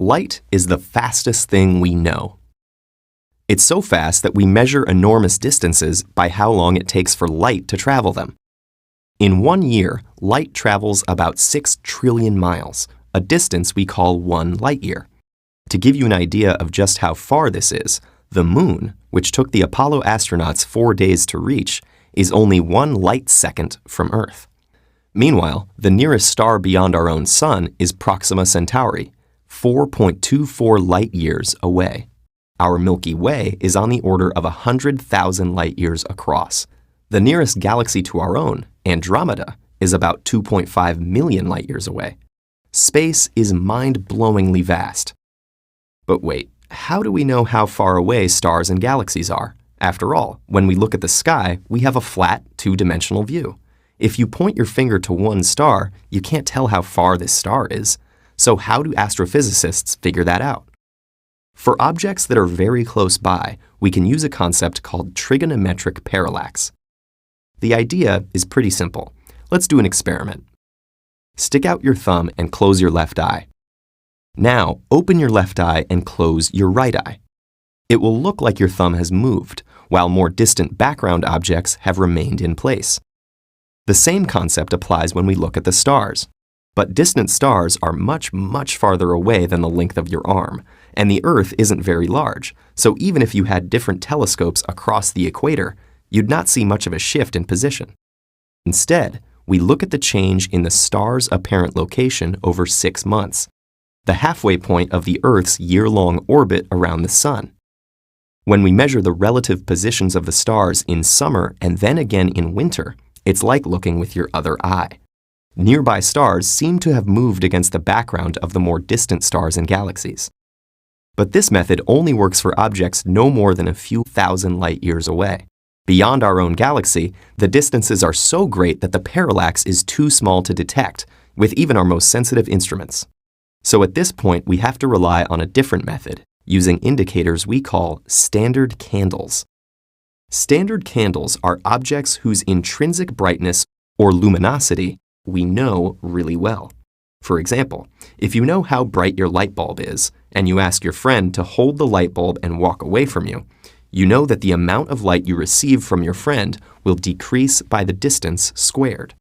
Light is the fastest thing we know. It's so fast that we measure enormous distances by how long it takes for light to travel them. In 1 year, light travels about 6 trillion miles, a distance we call 1 light year. To give you an idea of just how far this is, the moon, which took the Apollo astronauts 4 days to reach, is only 1 light second from Earth. Meanwhile, the nearest star beyond our own sun is Proxima Centauri, 4.24 light years away. Our Milky Way is on the order of 100,000 light years across. The nearest galaxy to our own, Andromeda, is about 2.5 million light years away. Space is mind-blowingly vast. But wait, how do we know how far away stars and galaxies are? After all, when we look at the sky, we have a flat, two-dimensional view. If you point your finger to one star, you can't tell how far this star is. So how do astrophysicists figure that out? For objects that are very close by, we can use a concept called trigonometric parallax. The idea is pretty simple. Let's do an experiment. Stick out your thumb and close your left eye. Now, open your left eye and close your right eye. It will look like your thumb has moved, while more distant background objects have remained in place. The same concept applies when we look at the stars. But distant stars are much, much farther away than the length of your arm, and the Earth isn't very large, so even if you had different telescopes across the equator, you'd not see much of a shift in position. Instead, we look at the change in the star's apparent location over 6 months, the halfway point of the Earth's year-long orbit around the Sun. When we measure the relative positions of the stars in summer and then again in winter, it's like looking with your other eye. Nearby stars seem to have moved against the background of the more distant stars and galaxies. But this method only works for objects no more than a few thousand light years away. Beyond our own galaxy, the distances are so great that the parallax is too small to detect, with even our most sensitive instruments. So at this point, we have to rely on a different method, using indicators we call standard candles. Standard candles are objects whose intrinsic brightness or luminosity we know really well. For example, if you know how bright your light bulb is, and you ask your friend to hold the light bulb and walk away from you, you know that the amount of light you receive from your friend will decrease by the distance squared.